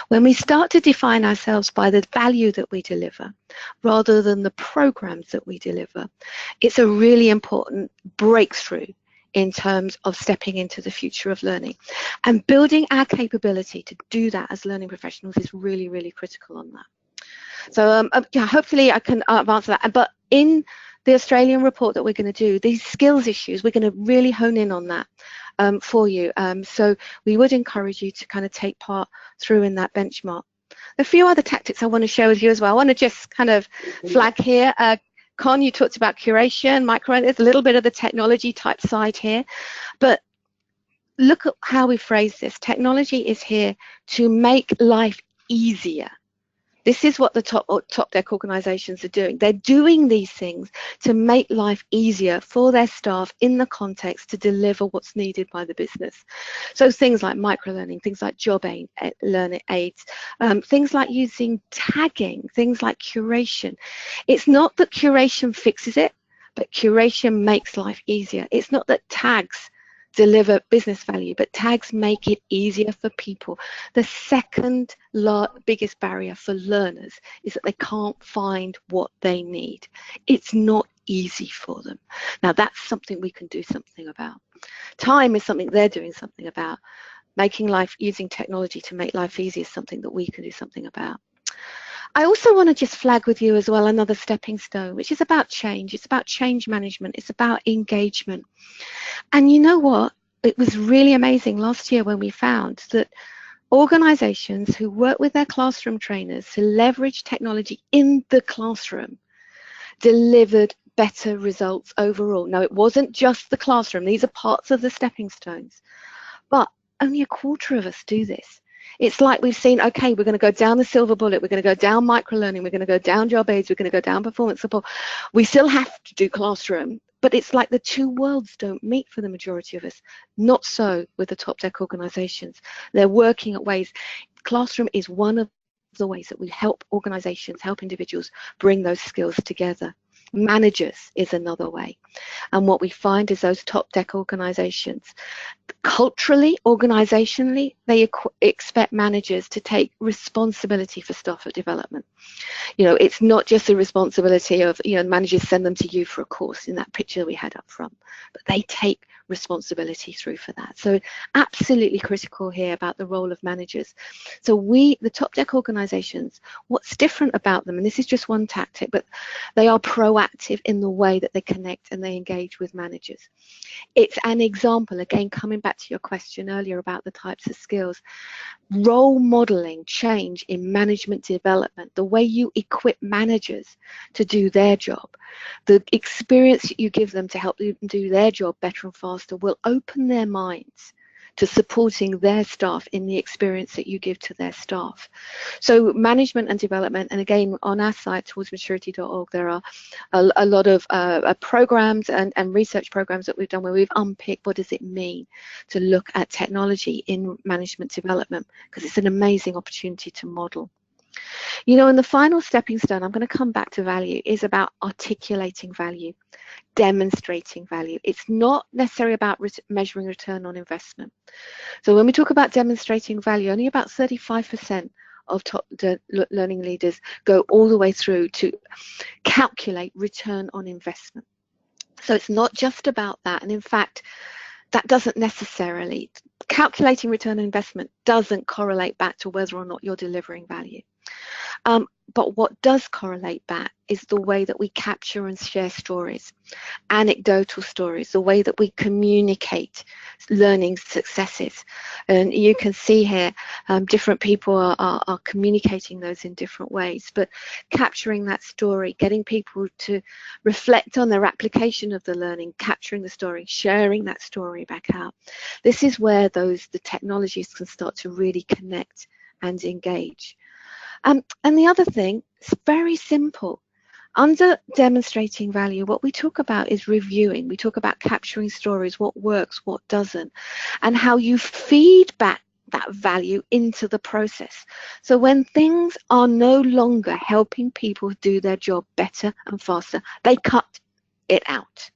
When we start to define ourselves by the value that we deliver rather than the programs that we deliver, it's a really important breakthrough in terms of stepping into the future of learning. And building our capability to do that as learning professionals is really, really critical on that. So yeah, hopefully I can answer that. But in the Australian report that we're going to do, these skills issues, we're going to really hone in on that for you. So we would encourage you to kind of take part through in that benchmark. A few other tactics I want to share with you as well. I want to just kind of flag here. Con, you talked about curation, there's a little bit of the technology type side here, but look at how we phrase this. Technology is here to make life easier. This is what the top deck organizations are doing. They're doing these things to make life easier for their staff in the context to deliver what's needed by the business. So things like microlearning, things like job learning aids, things like using tagging, things like curation. It's not that curation fixes it, but curation makes life easier. It's not that tags deliver business value, but tags make it easier for people. The second biggest barrier for learners is that they can't find what they need. It's not easy for them. Now that's something we can do something about. Time is something they're doing something about. using technology to make life easier is something that we can do something about. I also want to just flag with you as well another stepping stone, which is about change. It's about change management. It's about engagement. And you know what? It was really amazing last year when we found that organizations who work with their classroom trainers to leverage technology in the classroom delivered better results overall. Now, it wasn't just the classroom. These are parts of the stepping stones. But only a quarter of us do this. It's like we've seen, okay, we're going to go down the silver bullet, we're going to go down microlearning, we're going to go down job aids, we're going to go down performance support. We still have to do classroom, but it's like the two worlds don't meet for the majority of us. Not so with the top tech organizations. They're working at ways. Classroom is one of the ways that we help organizations, help individuals bring those skills together. Managers is another way. And what we find is those top tech organizations, culturally, organizationally, they expect managers to take responsibility for staff development. You know, it's not just the responsibility of, you know, managers send them to you for a course in that picture we had up front, but they take responsibility through for that. So absolutely critical here about the role of managers. So the top tech organizations, what's different about them, and this is just one tactic, but they are proactive in the way that they connect and they engage with managers. It's an example, again, coming back to your question earlier about the types of skills, role modeling change in management development, the way you equip managers to do their job, the experience that you give them to help them do their job better and faster will open their minds to supporting their staff in the experience that you give to their staff. So management and development, and again on our site towardsmaturity.org there are a lot of programs and research programs that we've done where we've unpicked what does it mean to look at technology in management development, because it's an amazing opportunity to model. You know, and the final stepping stone, I'm going to come back to value, is about articulating value, demonstrating value. It's not necessarily about measuring return on investment. So when we talk about demonstrating value, only about 35% of top learning leaders go all the way through to calculate return on investment. So it's not just about that. And in fact, that doesn't necessarily, calculating return on investment doesn't correlate back to whether or not you're delivering value. But what does correlate back is the way that we capture and share stories, anecdotal stories, the way that we communicate learning successes. And you can see here, different people are communicating those in different ways, but capturing that story, getting people to reflect on their application of the learning, capturing the story, sharing that story back out. This is where the technologies can start to really connect and engage. And the other thing, it's very simple. Under demonstrating value, what we talk about is reviewing. We talk about capturing stories, what works, what doesn't, and how you feed back that value into the process. So when things are no longer helping people do their job better and faster, they cut it out.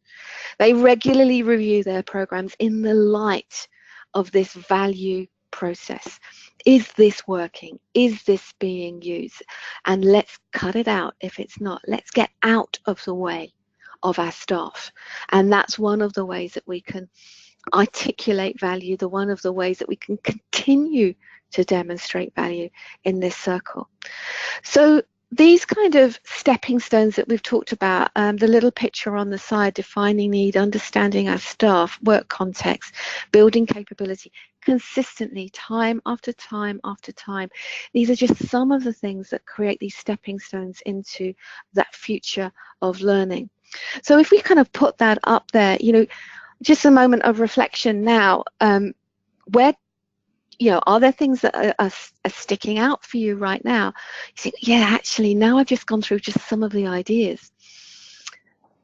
They regularly review their programs in the light of this value process. Is this working? Is this being used? And let's cut it out if it's not. Let's get out of the way of our staff. And that's one of the ways that we can articulate value, one of the ways that we can continue to demonstrate value in this circle. So these kind of stepping stones that we've talked about, the little picture on the side, defining need, understanding our staff, work context, building capability, consistently, time after time after time. These are just some of the things that create these stepping stones into that future of learning. So if we kind of put that up there, you know, just a moment of reflection now, where, you know, are there things that are sticking out for you right now? You think, yeah, actually, now I've just gone through just some of the ideas.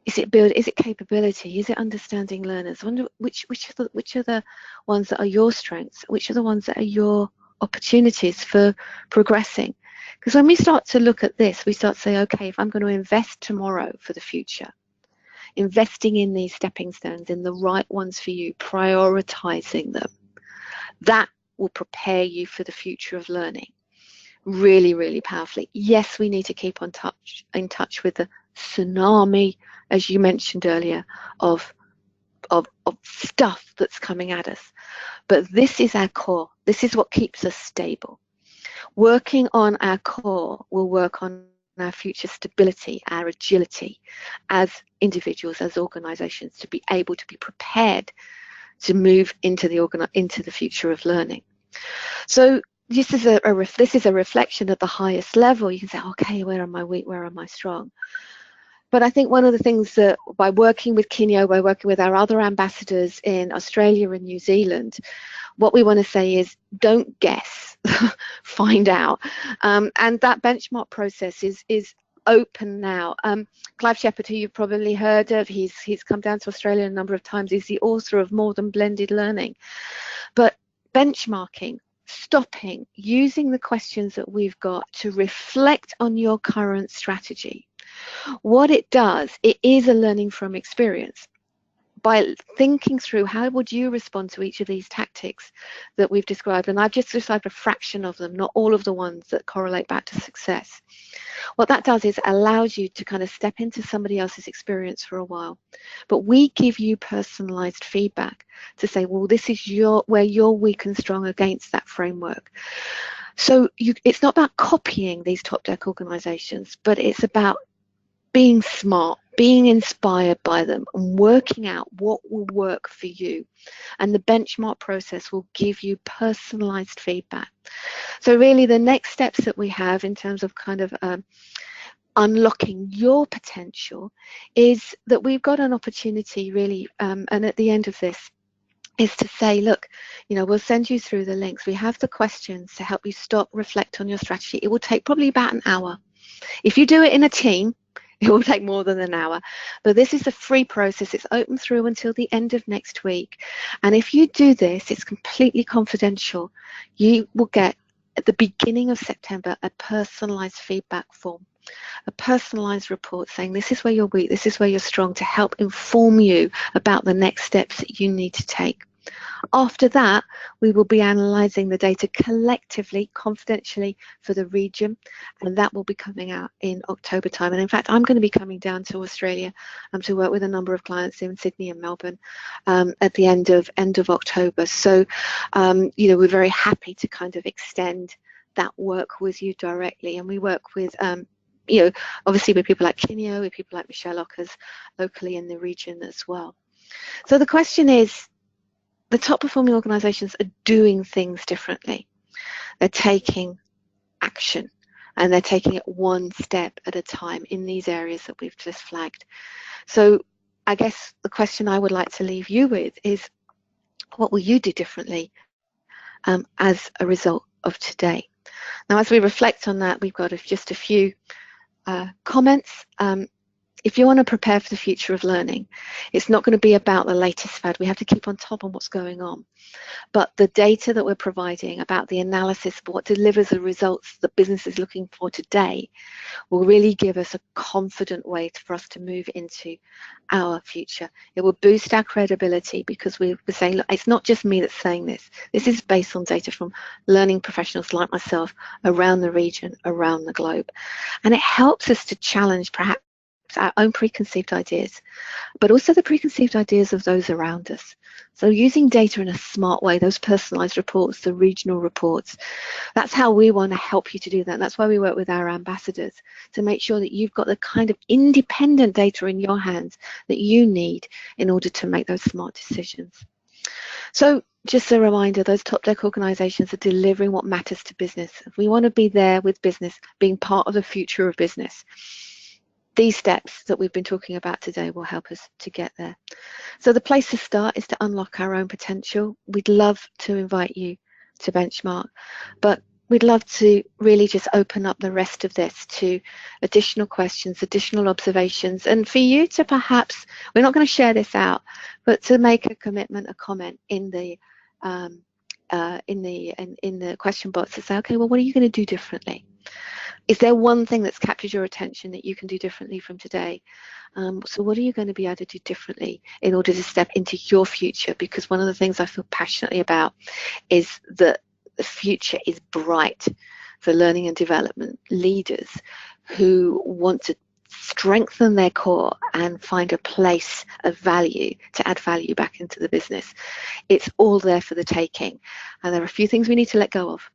Is it capability? Is it understanding learners? I wonder which are the ones that are your strengths? Which are the ones that are your opportunities for progressing? Because when we start to look at this, we start to say, okay, if I'm going to invest tomorrow for the future, investing in these stepping stones, in the right ones for you, prioritizing them, that will prepare you for the future of learning really, really powerfully. Yes, we need to keep in touch with the tsunami, as you mentioned earlier, of stuff that's coming at us. But this is our core. This is what keeps us stable. Working on our core will work on our future stability, our agility as individuals, as organizations, to be able to be prepared to move into the future of learning. So this is a reflection at the highest level. You can say, okay, where am I weak? Where am I strong? But I think one of the things that by working with Kineo, by working with our other ambassadors in Australia and New Zealand, what we want to say is don't guess, find out. And that benchmark process is open now. Clive Shepherd, who you've probably heard of, he's come down to Australia a number of times. He's the author of More Than Blended Learning. But benchmarking, stopping, using the questions that we've got to reflect on your current strategy. What it does, it is a learning from experience. By thinking through how would you respond to each of these tactics that we've described, and I've just described a fraction of them, not all of the ones that correlate back to success. What that does is allows you to kind of step into somebody else's experience for a while, but we give you personalized feedback to say, well, this is where you're weak and strong against that framework. So it's not about copying these top deck organizations, but it's about being smart, being inspired by them, and working out what will work for you. And the benchmark process will give you personalized feedback. So really the next steps that we have in terms of kind of unlocking your potential is that we've got an opportunity really, and at the end of this, is to say, look, we'll send you through the links. We have the questions to help you stop, reflect on your strategy. It will take probably about an hour. If you do it in a team, it will take more than an hour. But this is a free process. It's open through until the end of next week. And if you do this, it's completely confidential. You will get, at the beginning of September, a personalized feedback form, a personalized report saying this is where you're weak, this is where you're strong, to help inform you about the next steps that you need to take. After that, we will be analysing the data collectively, confidentially for the region, and that will be coming out in October time. And in fact, I'm going to be coming down to Australia to work with a number of clients in Sydney and Melbourne at the end of October. So, we're very happy to kind of extend that work with you directly, and we work with obviously with people like Kineo, with people like Michelle Ockers locally in the region as well. So the question is, the top performing organizations are doing things differently. They're taking action, and they're taking it one step at a time in these areas that we've just flagged. So I guess the question I would like to leave you with is, what will you do differently as a result of today? Now, as we reflect on that, we've got just a few comments. If you want to prepare for the future of learning, it's not going to be about the latest fad. We have to keep on top of what's going on. But the data that we're providing about the analysis of what delivers the results that business is looking for today will really give us a confident way for us to move into our future. It will boost our credibility, because we're saying, look, it's not just me that's saying this. This is based on data from learning professionals like myself around the region, around the globe. And it helps us to challenge perhaps our own preconceived ideas, but also the preconceived ideas of those around us. So using data in a smart way, those personalized reports, the regional reports, that's how we want to help you to do that. That's why we work with our ambassadors, to make sure that you've got the kind of independent data in your hands that you need in order to make those smart decisions. So just a reminder, those top deck organizations are delivering what matters to business. If we want to be there with business, being part of the future of business, these steps that we've been talking about today will help us to get there. So the place to start is to unlock our own potential. We'd love to invite you to benchmark, but we'd love to really just open up the rest of this to additional questions, additional observations, and for you to perhaps, we're not going to share this out, but to make a commitment, a comment in the question box to say, okay, well, what are you going to do differently? Is there one thing that's captured your attention that you can do differently from today? So what are you going to be able to do differently in order to step into your future? Because one of the things I feel passionately about is that the future is bright for learning and development leaders who want to strengthen their core and find a place of value to add value back into the business. It's all there for the taking, and there are a few things we need to let go of,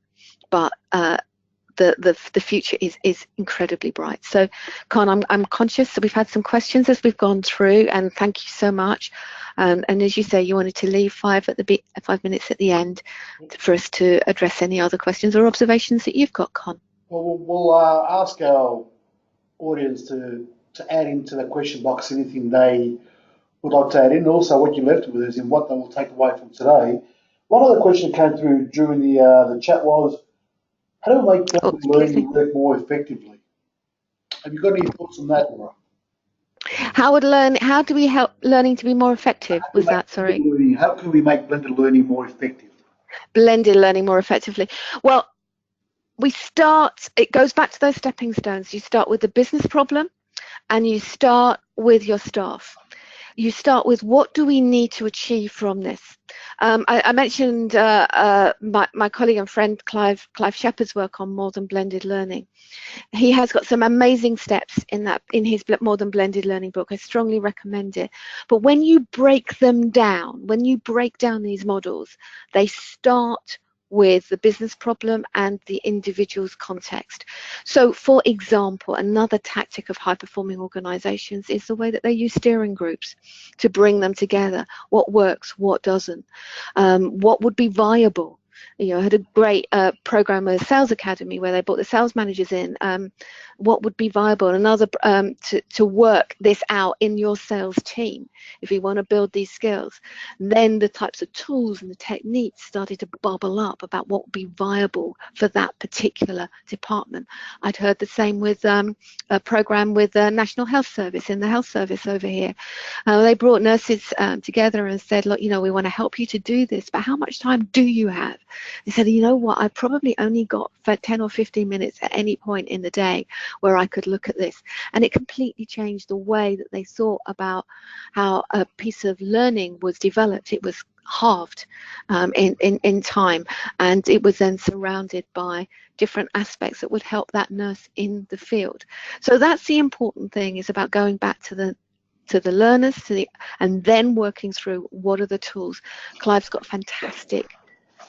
but the future is incredibly bright. So, Con, I'm conscious that we've had some questions as we've gone through, and thank you so much. And as you say, you wanted to leave 5 minutes at the end for us to address any other questions or observations that you've got, Con. Well, we'll ask our audience to add into the question box anything they would like to add in. Also, what you left with is in what they will take away from today. One other question that came through during the chat was, how do we make blended learning work more effectively? Have you got any thoughts on that, Laura? How do we help learning to be more effective? Was that, sorry? How can we make blended learning more effective? Blended learning more effectively. Well, it goes back to those stepping stones. You start with the business problem and you start with your staff. You start with, what do we need to achieve from this? I mentioned my colleague and friend Clive Shepherd's work on More Than Blended Learning. He has got some amazing steps in his More Than Blended Learning book. I strongly recommend it. But when you break them down, when you break down these models, they start with the business problem and the individual's context. So, for example, another tactic of high-performing organizations is the way that they use steering groups to bring them together. What works, what doesn't, what would be viable. I had a great program with Sales Academy where they brought the sales managers in. What would be viable? Another to work this out in your sales team if you want to build these skills. Then the types of tools and the techniques started to bubble up about what would be viable for that particular department. I'd heard the same with a program with the National Health Service, in the health service over here. They brought nurses together and said, look, we want to help you to do this, but how much time do you have? They said, you know what, I probably only got 10 or 15 minutes at any point in the day where I could look at this. And it completely changed the way that they thought about how a piece of learning was developed. It was halved in time, and it was then surrounded by different aspects that would help that nurse in the field. So that's the important thing, is about going back to the learners, and then working through what are the tools. Clive's got fantastic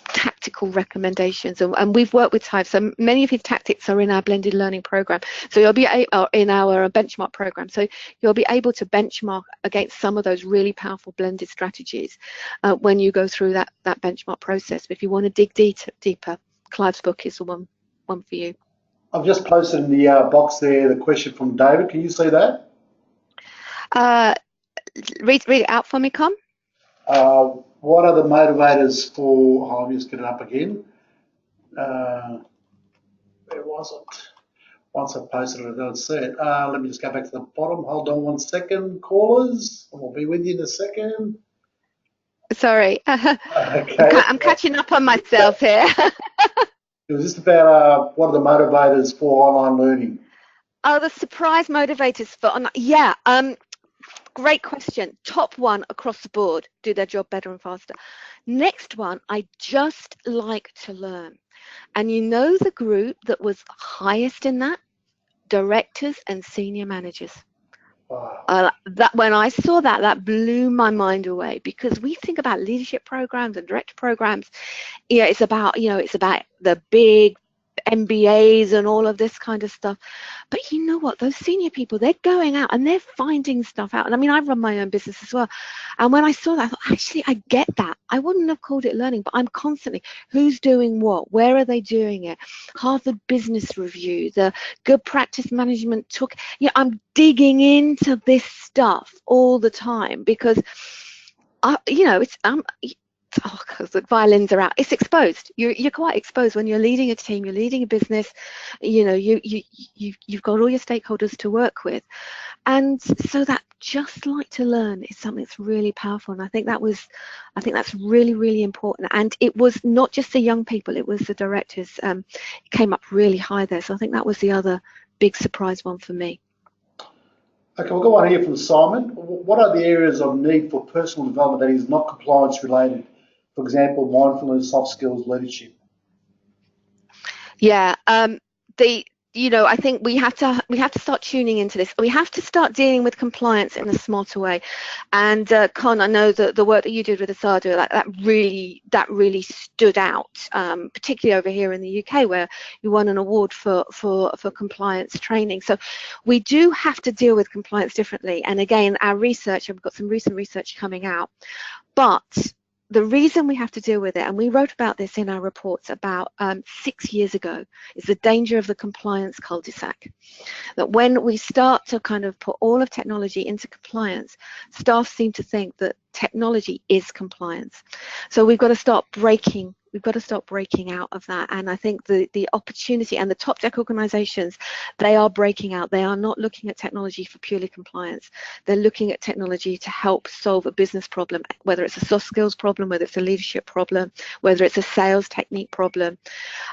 tactical recommendations, and we've worked with Clive, so many of his tactics are in our blended learning program, so you'll be in our benchmark program, so you'll be able to benchmark against some of those really powerful blended strategies when you go through that benchmark process. But if you want to dig deeper, Clive's book is the one for you. I've just posted in the box there the question from David. Can you see that? Read it out for me, Con. What are the motivators for, I'll just get it up again. Where was it? Once I posted it, I don't see it. Let me just go back to the bottom. Hold on 1 second, callers. I'll be with you in a second. Sorry. Okay. I'm catching up on myself here. It was just about what are the motivators for online learning? Oh, the surprise motivators for online. Yeah. Great question. Top one across the board, do their job better and faster. Next one, I just like to learn. And the group that was highest in that? Directors and senior managers. Wow. That when I saw that blew my mind away, because we think about leadership programs and director programs. It's about the big MBAs and all of this kind of stuff, but you know what, those senior people, they're going out and they're finding stuff out. And I mean, I run my own business as well, and when I saw that, I thought, actually, I get that. I wouldn't have called it learning, but I'm constantly, who's doing what, where are they doing it? Harvard Business Review, the good practice management took, I'm digging into this stuff all the time, because because the violins are out. It's exposed. You're quite exposed when you're leading a team, you're leading a business. You've got all your stakeholders to work with, and so that just like to learn is something that's really powerful. And I think that's really, really important. And it was not just the young people; it was the directors. Came up really high there. So I think that was the other big surprise one for me. Okay, we'll go on here from Simon. What are the areas of need for personal development that is not compliance related? For example, mindfulness, soft skills, leadership. Yeah, I think we have to start tuning into this. We have to start dealing with compliance in a smarter way. And Con, I know that the work that you did with Asada, that really stood out, particularly over here in the UK, where you won an award for compliance training. So we do have to deal with compliance differently. And again, our research, we've got some recent research coming out, but the reason we have to deal with it, and we wrote about this in our reports about 6 years ago, is the danger of the compliance cul-de-sac. That when we start to kind of put all of technology into compliance, staff seem to think that technology is compliance. So we've got to start breaking out of that. And I think the opportunity, and the top tech organizations, they are breaking out. They are not looking at technology for purely compliance. They're looking at technology to help solve a business problem, whether it's a soft skills problem, whether it's a leadership problem, whether it's a sales technique problem.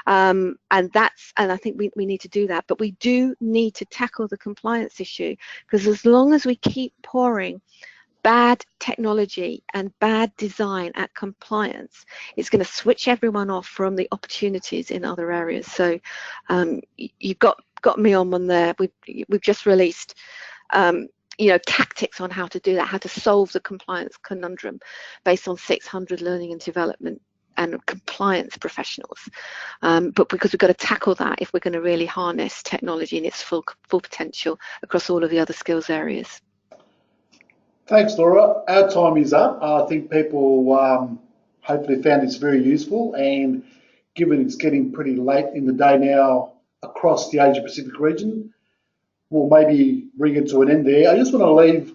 And I think we need to do that. But we do need to tackle the compliance issue, because as long as we keep pouring bad technology and bad design at compliance, it's going to switch everyone off from the opportunities in other areas. So you've got me on there. We've just released tactics on how to do that, how to solve the compliance conundrum based on 600 learning and development and compliance professionals. But because we've got to tackle that if we're going to really harness technology in its full potential across all of the other skills areas. Thanks, Laura. Our time is up. I think people hopefully found this very useful, and given it's getting pretty late in the day now across the Asia Pacific region, we'll maybe bring it to an end there. I just want to leave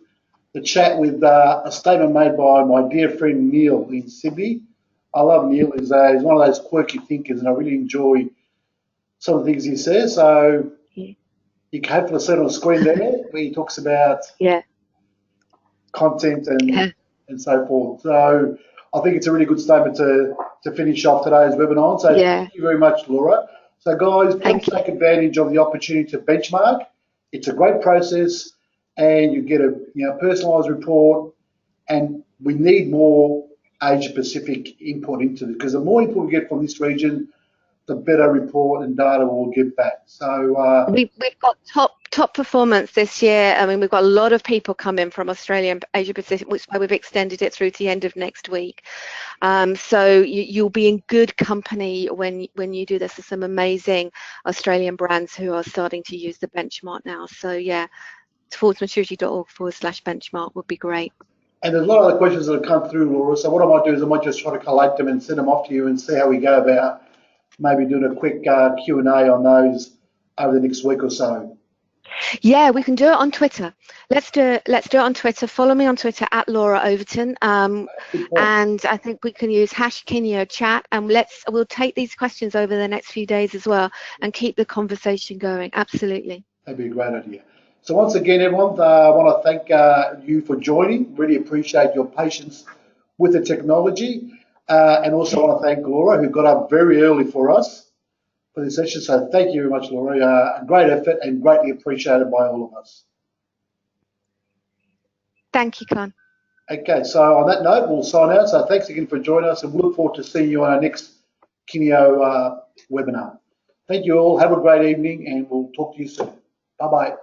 the chat with a statement made by my dear friend Neil in Sydney. I love Neil. He's one of those quirky thinkers, and I really enjoy some of the things he says. So you can hopefully see it on the screen there, where he talks about content and so forth. So I think it's a really good statement to finish off today's webinar. So thank you very much, Laura. So guys, please take advantage of the opportunity to benchmark. It's a great process, and you get a personalised report, and we need more Asia Pacific input into it, because the more input we get from this region, the better report and data we'll get back. So we've got top performance this year. I mean, we've got a lot of people coming from Australia and Asia Pacific, which is why we've extended it through to the end of next week. So you'll be in good company when you do this. There's some amazing Australian brands who are starting to use the benchmark now. So yeah, forwardsmaturity.org/benchmark would be great. And there's a lot of other questions that have come through, Laura. So what I might do is I might just try to collate them and send them off to you, and see how we go about maybe doing a quick Q&A on those over the next week or so. Yeah, we can do it on Twitter. Let's do it on Twitter. Follow me on Twitter at Laura Overton. And I think we can use #KinyoChat, and we'll take these questions over the next few days as well and keep the conversation going. Absolutely. That'd be a great idea. So once again, everyone, I want to thank you for joining. Really appreciate your patience with the technology. And also want to thank Laura, who got up very early for us for this session. So thank you very much, Laura. A great effort and greatly appreciated by all of us. Thank you, Con. Okay, so on that note, we'll sign out. So thanks again for joining us, and we look forward to seeing you on our next Kineo webinar. Thank you all. Have a great evening, and we'll talk to you soon. Bye-bye.